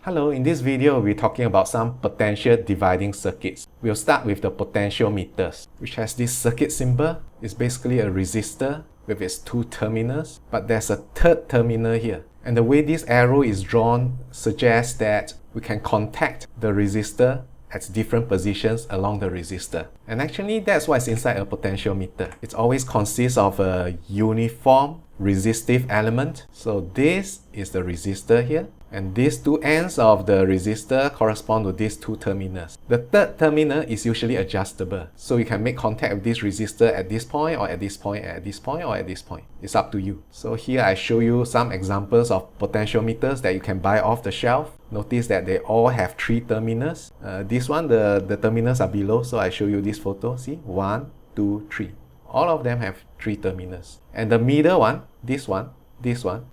Hello, in this video we're talking about some potential dividing circuits. We'll start with the potentiometers, which has this circuit symbol. It's basically a resistor with its two terminals, but there's a third terminal here. And the way this arrow is drawn suggests that we can contact the resistor at different positions along the resistor. And actually that's what's inside a potentiometer. It always consists of a uniform resistive element. So this is the resistor here. And these two ends of the resistor correspond to these two terminals. The third terminal is usually adjustable. So you can make contact with this resistor at this point, or at this point, at this point, or at this point. It's up to you. So here I show you some examples of potentiometers that you can buy off the shelf. Notice that they all have three terminals. This one, the terminals are below. So I show you this photo. See? 1, 2, 3. All of them have three terminals. And the middle one, this one,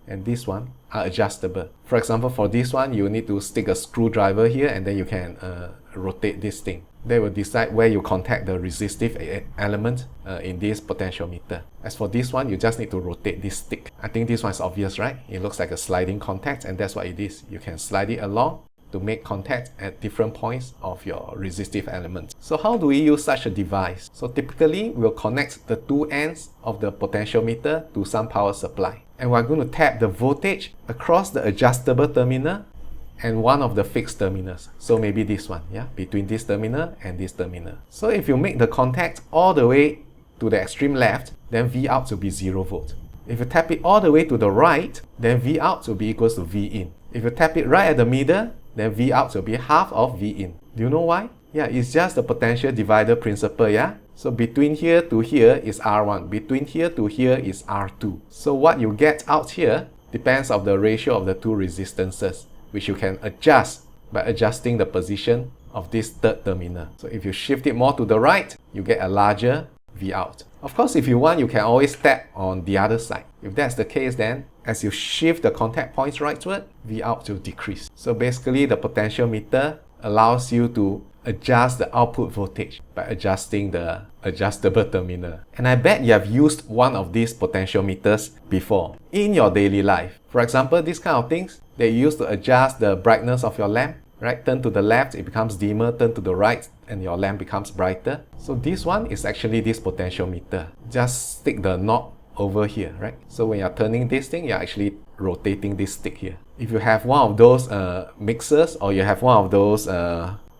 and this one are adjustable. For example, for this one, you need to stick a screwdriver here and then you can rotate this thing. They will decide where you contact the resistive element in this potentiometer. As for this one, you just need to rotate this stick. I think this one is obvious, right? It looks like a sliding contact, and that's what it is. You can slide it along to make contact at different points of your resistive element. So how do we use such a device? So typically, we'll connect the two ends of the potentiometer to some power supply. And we're going to tap the voltage across the adjustable terminal and one of the fixed terminals. So maybe this one, yeah, between this terminal and this terminal. So if you make the contact all the way to the extreme left, then V out will be 0 volt. If you tap it all the way to the right, then V out will be equals to V in. If you tap it right at the middle, then V out will be half of V in. Do you know why? Yeah, it's just the potential divider principle, yeah? So between here to here is R1. Between here to here is R2. So what you get out here depends on the ratio of the two resistances, which you can adjust by adjusting the position of this third terminal. So if you shift it more to the right, you get a larger V out. Of course, if you want, you can always tap on the other side. If that's the case, then as you shift the contact points rightward, V out will decrease. So basically, the potentiometer allows you to adjust the output voltage by adjusting the adjustable terminal. And I bet you have used one of these potentiometers before in your daily life. For example, these kind of things that you use to adjust the brightness of your lamp, right? Turn to the left, it becomes dimmer. Turn to the right, and your lamp becomes brighter. So this one is actually this potentiometer. Just stick the knob over here, right? So when you're turning this thing, you're actually rotating this stick here. If you have one of those mixers, or you have one of those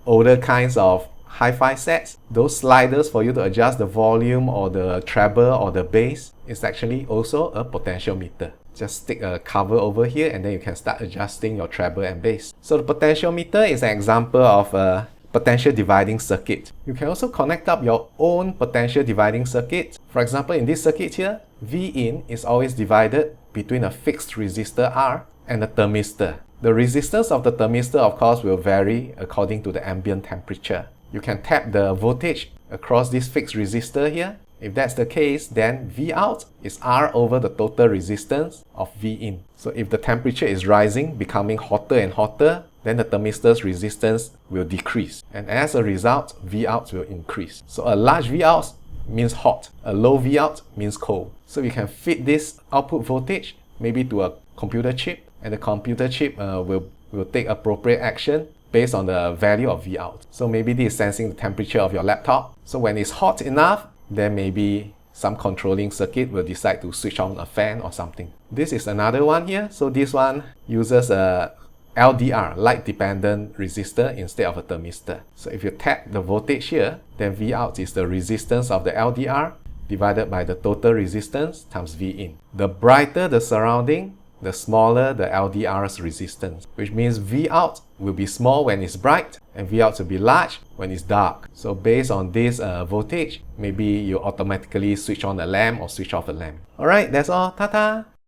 older kinds of hi-fi sets, those sliders for you to adjust the volume or the treble or the bass, is actually also a potentiometer. Just stick a cover over here and then you can start adjusting your treble and bass. So the potentiometer is an example of a potential dividing circuit. You can also connect up your own potential dividing circuit. For example, in this circuit here, V in is always divided between a fixed resistor R and a thermistor. The resistance of the thermistor, of course, will vary according to the ambient temperature. You can tap the voltage across this fixed resistor here. If that's the case, then V out is R over the total resistance of V in. So if the temperature is rising, becoming hotter and hotter, then the thermistor's resistance will decrease. And as a result, V out will increase. So a large V out means hot. A low V out means cold. So you can feed this output voltage maybe to a computer chip, and the computer chip will take appropriate action based on the value of V out. So maybe this is sensing the temperature of your laptop. So when it's hot enough, then maybe some controlling circuit will decide to switch on a fan or something. This is another one here. So this one uses a LDR, light dependent resistor, instead of a thermistor. So if you tap the voltage here, then V out is the resistance of the LDR divided by the total resistance times V in. The brighter the surrounding, the smaller the LDR's resistance, which means V out will be small when it's bright and V out will be large when it's dark. So based on this voltage, maybe you automatically switch on a lamp or switch off a lamp. Alright, that's all. Ta-ta!